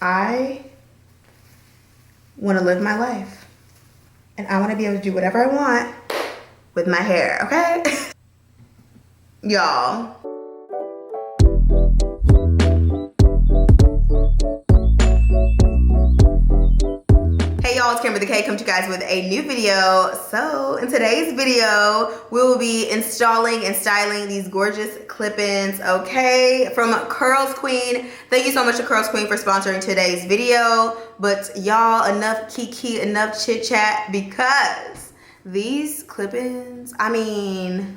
I want to live my life. And I want to be able to do whatever I want with my hair, okay? Y'all. Hey y'all, it's Kimberly K coming to you guys with a new video. So in today's video, we will be installing and styling these gorgeous clip-ins, okay, from CURLSQUEEN. Thank you so much to CURLSQUEEN for sponsoring today's video. But y'all, enough kiki, enough chit chat, because these clip-ins, I mean,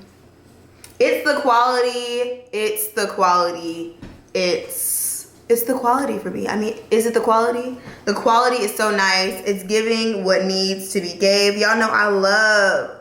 it's the quality, it's the quality, it's the quality for me. I mean, is it the quality? The quality is so nice. It's giving what needs to be gave. Y'all know I love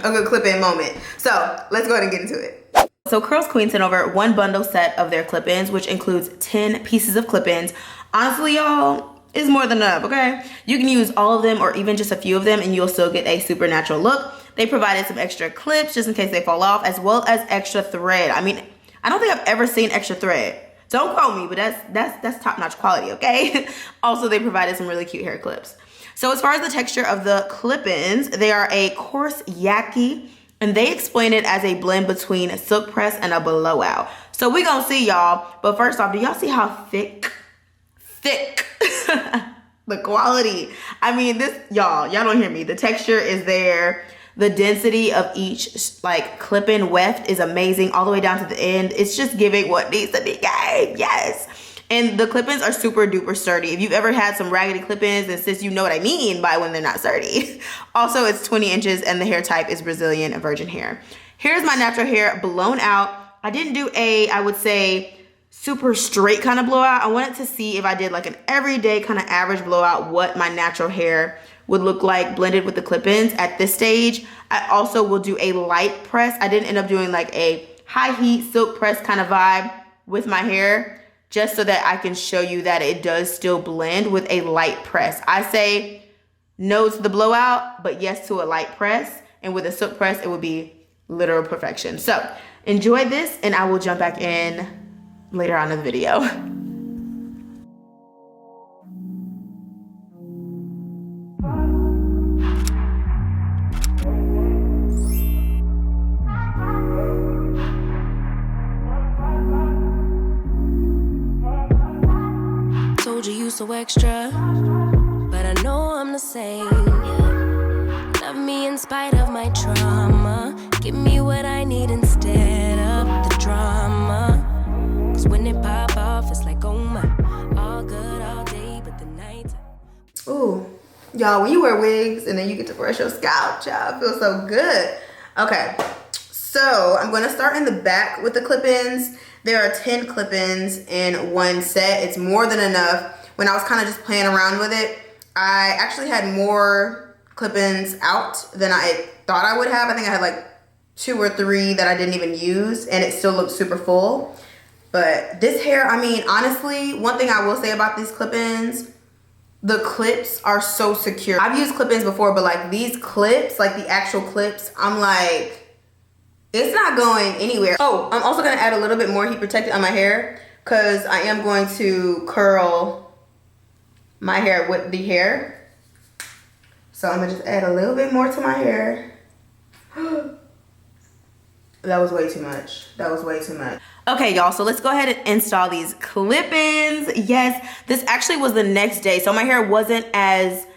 a good clip-in moment. So let's go ahead and get into it. So CURLSQUEEN sent over one bundle set of their clip-ins, which includes 10 pieces of clip-ins. Honestly, y'all, it's more than enough, okay? You can use all of them or even just a few of them and you'll still get a super natural look. They provided some extra clips just in case they fall off, as well as extra thread. I mean, I don't think I've ever seen extra thread. Don't quote me, but that's top-notch quality, okay? Also, they provided some really cute hair clips. So as far as the texture of the clip-ins, they are a coarse Yaki, and they explain it as a blend between a silk press and a blowout. So we gonna see, y'all. But first off, do y'all see how thick the quality? I mean, this, y'all don't hear me. The texture is there. The density of each like clip-in weft is amazing all the way down to the end. It's just giving what needs to be gave. Yes. And the clip-ins are super duper sturdy. If you've ever had some raggedy clip-ins, then sis, you know what I mean by when they're not sturdy. Also, it's 20 inches and the hair type is Brazilian virgin hair. Here's my natural hair blown out. I didn't do a, I would say, super straight kind of blowout. I wanted to see if I did like an everyday kind of average blowout, what my natural hair would look like blended with the clip-ins at this stage. I also will do a light press. I didn't end up doing like a high heat silk press kind of vibe with my hair, just so that I can show you that it does still blend with a light press. I say no to the blowout, but yes to a light press. And with a silk press, it would be literal perfection. So enjoy this and I will jump back in later on in the video. So extra, but I know I'm the same. Love me in spite of my trauma. Give me what I need instead of the drama. Cause when it pop off, it's like, oh my, all good all day, but the night. Ooh, y'all, when you wear wigs and then you get to brush your scalp, y'all, it feels so good. Okay, so I'm gonna start in the back with the clip-ins. There are 10 clip-ins in one set. It's more than enough. When I was kind of just playing around with it, I actually had more clip-ins out than I thought I would have. I think I had like 2 or 3 that I didn't even use, and it still looked super full. But this hair, I mean, honestly, one thing I will say about these clip-ins, the clips are so secure. I've used clip-ins before, but like these clips, like the actual clips, I'm like, it's not going anywhere. Oh, I'm also gonna add a little bit more heat protectant on my hair because I am going to curl my hair with the hair. So I'm gonna just add a little bit more to my hair. That was way too much. That was way too much. Okay, y'all, so let's go ahead and install these clip-ins. Yes, this actually was the next day. So my hair wasn't as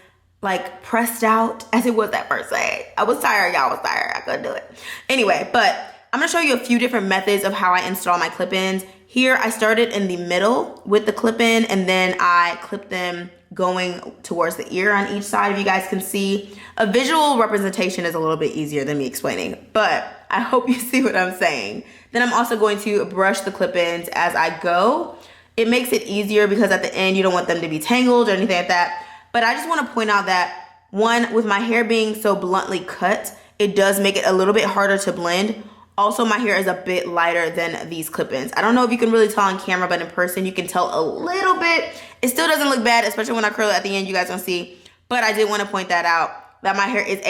like pressed out as it was that first day. I was tired, y'all, was tired. I couldn't do it. Anyway, but I'm gonna show you a few different methods of how I install my clip-ins. Here, I started in the middle with the clip-in and then I clipped them going towards the ear on each side. If you guys can see, a visual representation is a little bit easier than me explaining, but I hope you see what I'm saying. Then I'm also going to brush the clip-ins as I go. It makes it easier because at the end, you don't want them to be tangled or anything like that. But I just want to point out that one, with my hair being so bluntly cut, it does make it a little bit harder to blend. Also, my hair is a bit lighter than these clip-ins. I don't know if you can really tell on camera, but in person, you can tell a little bit. It still doesn't look bad, especially when I curl it at the end, you guys don't see. But I did want to point that out, that my hair is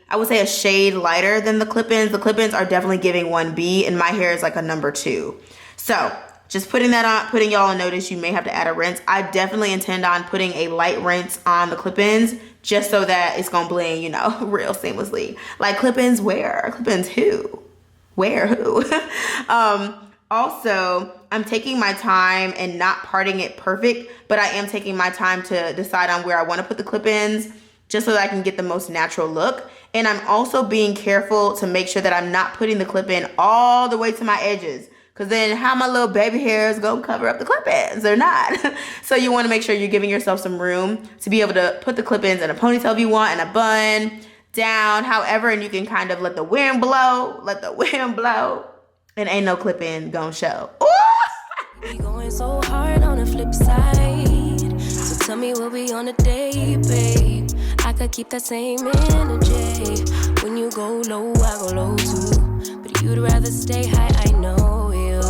I would say a shade lighter than the clip-ins. The clip-ins are definitely giving 1B, and my hair is like a number 2. So just putting y'all on notice, you may have to add a rinse. I definitely intend on putting a light rinse on the clip-ins just so that it's gonna blend, you know, real seamlessly. Like clip-ins where? Clip-ins who? Where? Who? Also, I'm taking my time and not parting it perfect, but I am taking my time to decide on where I want to put the clip-ins just so that I can get the most natural look. And I'm also being careful to make sure that I'm not putting the clip-in all the way to my edges, because then how my little baby hairs go cover up the clip-ins? They're not. So you want to make sure you're giving yourself some room to be able to put the clip-ins in a ponytail if you want, in a bun, down, however, and you can kind of let the wind blow, and ain't no clip-in gonna show. We going so hard on the flip side. So tell me what we on a day, babe. I could keep that same energy. When you go low, I go low too. But you'd rather stay high, I know you.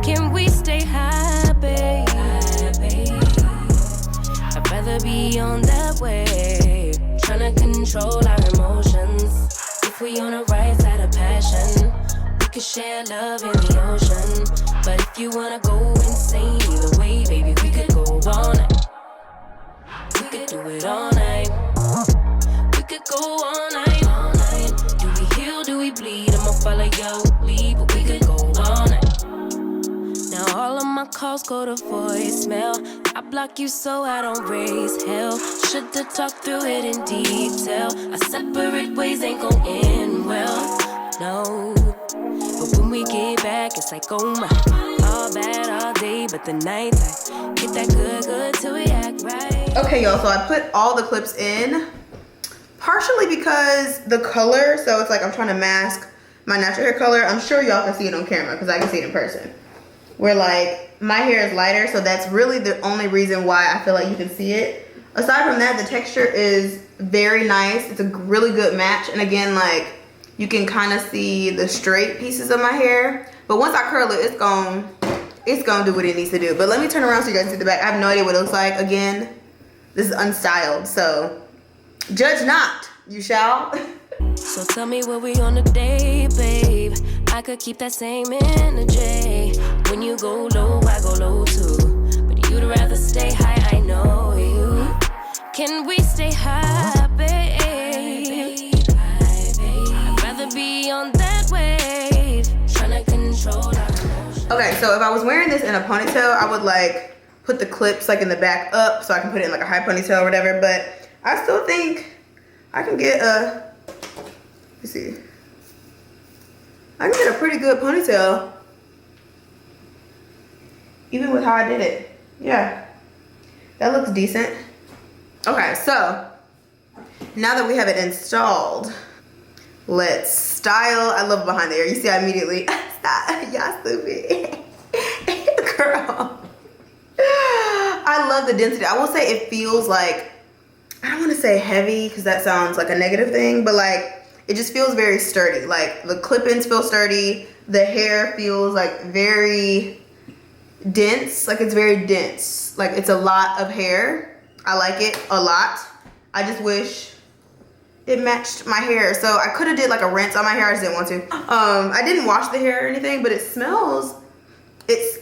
Can we stay high, babe? I'd rather be on that wave. Tryna control our emotions. If we on the right side of passion, we could share love in the ocean. But if you wanna go insane either way, baby, we could go all night. We could do it all night. We could go all night, all night. Do we heal, do we bleed? I'ma follow your lead, but we could go all night. Now all of my calls go to voicemail. I block you so I don't raise hell. Should've talked through it in detail. Our separate ways ain't gon' end well, no. But when we get back, it's like, oh my. All bad all day, but the night time. Get that good till we act right. Okay, y'all, so I put all the clips in, partially because the color, so it's like I'm trying to mask my natural hair color. I'm sure y'all can see it on camera because I can see it in person. Where like my hair is lighter, so that's really the only reason why I feel like you can see it. Aside from that, the texture is very nice. It's a really good match, and again, like you can kind of see the straight pieces of my hair. But once I curl it, it's gonna do what it needs to do. But let me turn around so you guys can see the back. I have no idea what it looks like. Again, this is unstyled, so judge not, you shall. So tell me what we on a day, babe. I could keep that same energy. When you go low, I go low too. But you'd rather stay high, I know you. Can we stay high, babe? I'd rather be on that wave. Tryna control our emotions. Okay, so if I was wearing this in a ponytail, I would like put the clips like in the back up so I can put it in like a high ponytail or whatever. But I still think I can get a, let's see. I can get a pretty good ponytail, even with how I did it. Yeah, that looks decent. Okay, so now that we have it installed, let's style. I love behind the ear. You see, I immediately stop. Y'all stupid. Girl. I love the density. I will say it feels like, I don't want to say heavy because that sounds like a negative thing, but like it just feels very sturdy. Like the clip-ins feel sturdy. The hair feels like very dense. Like it's very dense. Like it's a lot of hair. I like it a lot. I just wish it matched my hair. So I could have did like a rinse on my hair. I just didn't want to. I didn't wash the hair or anything, but it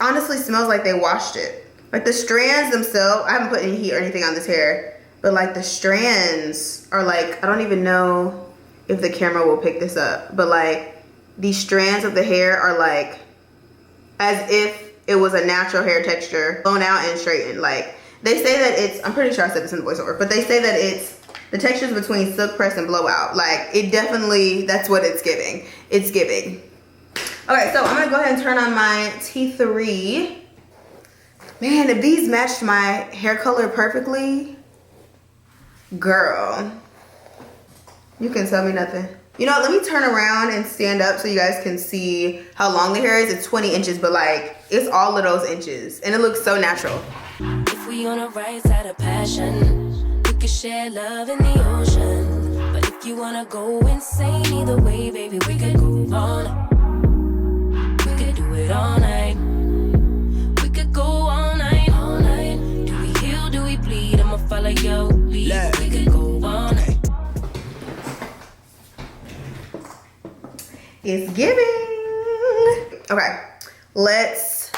honestly smells like they washed it. Like the strands themselves, I haven't put any heat or anything on this hair, but like the strands are like, I don't even know if the camera will pick this up, but like these strands of the hair are like as if it was a natural hair texture blown out and straightened. Like they say that it's, I'm pretty sure I said this in the voiceover, but they say that it's the textures between silk press and blowout. Like it definitely, that's what it's giving. It's giving. Okay, so I'm gonna go ahead and turn on my T3. Man, if these matched my hair color perfectly, girl, you can tell me nothing. You know, let me turn around and stand up so you guys can see how long the hair is. It's 20 inches, but like, it's all of those inches. And it looks so natural. If we on the right side of passion, we could share love in the ocean. But if you wanna go insane either way, baby, we could go all night. We could do it all night. We could go all night, all night. Do we heal, do we bleed? I'ma follow your lead. We could go all night. It's giving. Okay, let's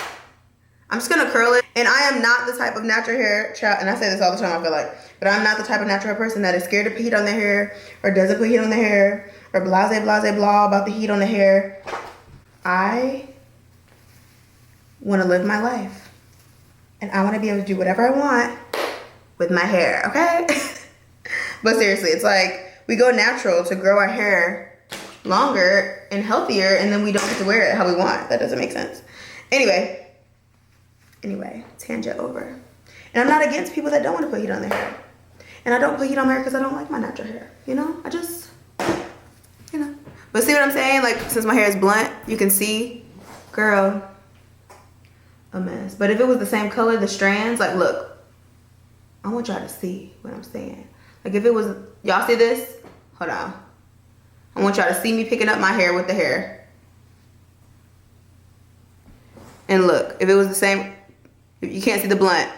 I'm just gonna curl it. And I am not the type of natural hair child, and I say this all the time, I feel like, but I'm not the type of natural hair person that is scared to put heat on their hair or doesn't put heat on their hair or blase blah about the heat on the hair. I want to live my life, and I want to be able to do whatever I want with my hair, okay? But seriously, it's like we go natural to grow our hair longer and healthier, and then we don't get to wear it how we want. That doesn't make sense. Anyway, tangent over. And I'm not against people that don't want to put heat on their hair. And I don't put heat on my hair because I don't like my natural hair. You know, I just, you know. But see what I'm saying? Like, since my hair is blunt, you can see, girl, a mess. But if it was the same color, the strands, like, look, I want y'all to see what I'm saying. Like, if it was, y'all see this? Hold on. I want y'all to see me picking up my hair with the hair. And look, if it was the same, if you can't see the blunt,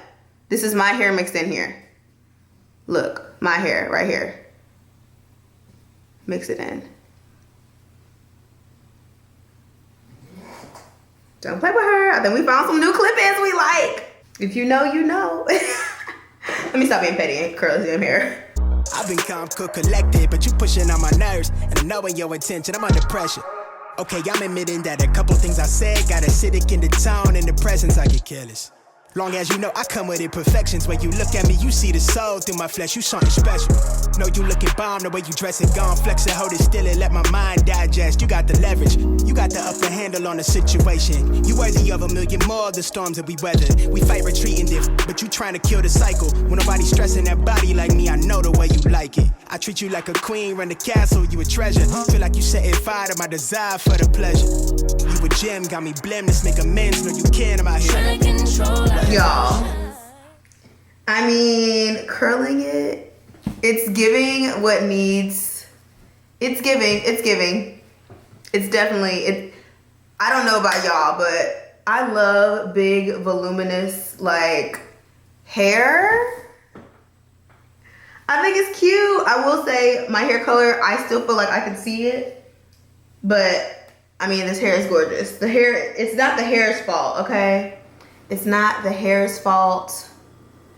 this is my hair mixed in here. Look, my hair right here. Mix it in. Don't play with her. I think we found some new clip-ins we like. If you know, you know. Let me stop being petty and curl his damn hair. I've been calm, cool, collected, but you pushing on my nerves. And knowing your intention, I'm under pressure. Okay, I'm admitting that a couple things I said got acidic in the tone and the presence, I get careless. Long as you know I come with imperfections. When you look at me, you see the soul through my flesh. You something special. Know you looking bomb, the way you dress it, gone flex it, hold it still and let my mind digest. You got the leverage, you got the upper handle on the situation. You worthy of a million more of the storms that we weathered. We fight retreating this, but you trying to kill the cycle. When nobody's stressing that body like me, I know the way you like it. I treat you like a queen, run the castle, you a treasure. Feel like you setting fire to my desire for the pleasure. You a gem, got me blem, let's make amends. Know you can, I'm out here Trying to control y'all. I mean, curling it, it's giving what needs. It's giving. It's definitely. I don't know about y'all, but I love big, voluminous, like, hair. I think it's cute. I will say my hair color, I still feel like I can see it, but I mean, this hair is gorgeous. The hair, it's not the hair's fault, okay? It's not the hair's fault.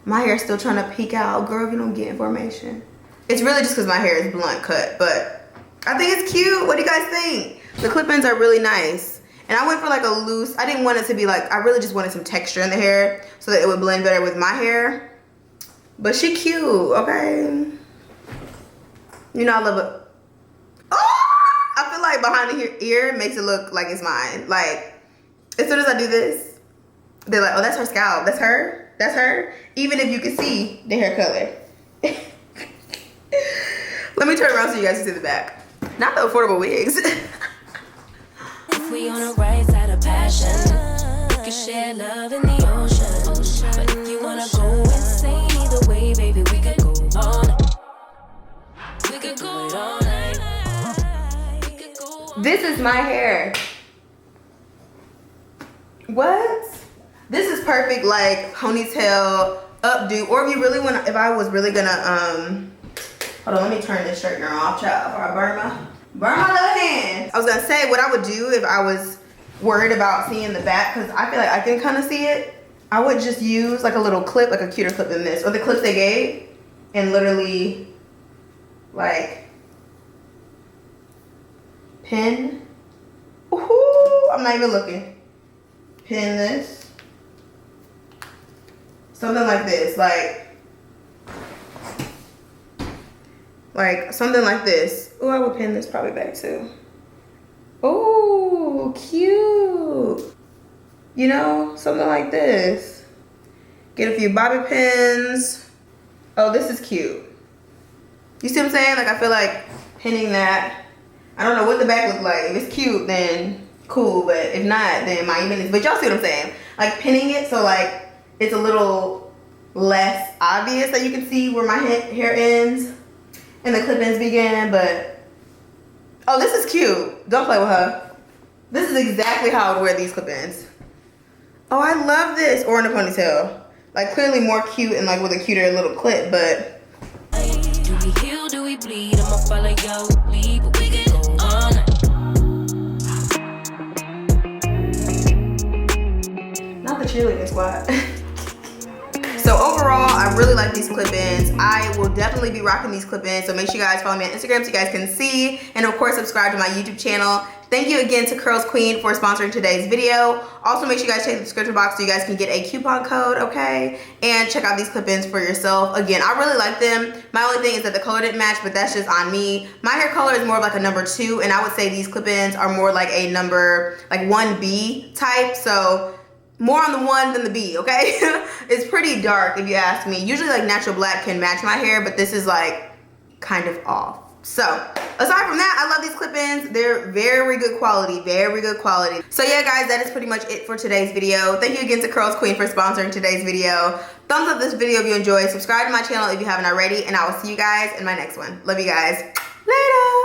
My hair's still trying to peek out. Girl, if you don't get information. It's really just because my hair is blunt cut, but I think it's cute. What do you guys think? The clip-ins are really nice. And I went for like a loose, I didn't want it to be like, I really just wanted some texture in the hair so that it would blend better with my hair. But she cute, okay? You know I love it. Oh! I feel like behind the ear makes it look like it's mine. Like, as soon as I do this, they're like, oh, that's her scalp. That's her? That's her? Even if you can see the hair color. Let me turn around so you guys can see the back. Not the affordable wigs. If we on the right side of passion, we can share love in the ocean. But if you wanna go insane either way, baby, we could go all night. We could go all night. We could go all This is my hair. What? This is perfect, like ponytail, updo, or if you really want to, if I was really gonna, hold on, let me turn this shirt off, child, before I burn my little hand. I was gonna say what I would do if I was worried about seeing the back, because I feel like I can kind of see it. I would just use like a little clip, like a cuter clip than this, or the clips they gave, and literally like pin. Ooh, I'm not even looking. Pin this. Something like this, like something like this. Oh, I would pin this probably back too. Oh, cute. You know, something like this. Get a few bobby pins. Oh, this is cute. You see what I'm saying? Like, I feel like pinning that. I don't know what the back looks like. If it's cute, then cool. But if not, then my even. But y'all see what I'm saying? Like, pinning it so like it's a little less obvious that you can see where my hair ends and the clip-ins begin. But oh, this is cute. Don't play with her. This is exactly how I would wear these clip-ins. Oh, I love this. Or in a ponytail. Like, clearly more cute and like with a cuter little clip, but do we heal, do we bleed? I'ma follow your lead, but we can go all night. not the cheerleading squad. So overall, I really like these clip-ins. I will definitely be rocking these clip-ins. So make sure you guys follow me on Instagram so you guys can see. And of course, subscribe to my YouTube channel. Thank you again to CURLSQUEEN for sponsoring today's video. Also, make sure you guys check the description box so you guys can get a coupon code, okay? And check out these clip-ins for yourself. Again, I really like them. My only thing is that the color didn't match, but that's just on me. My hair color is more of like a number 2, and I would say these clip-ins are more like a number, like 1B type. So more on the 1 than the B, okay? It's pretty dark if you ask me. Usually like natural black can match my hair, but this is like kind of off. So aside from that, I love these clip-ins. They're very good quality, very good quality. So yeah, guys, that is pretty much it for today's video. Thank you again to CURLSQUEEN for sponsoring today's video. Thumbs up this video if you enjoyed. Subscribe to my channel if you haven't already, and I will see you guys in my next one. Love you guys. Later.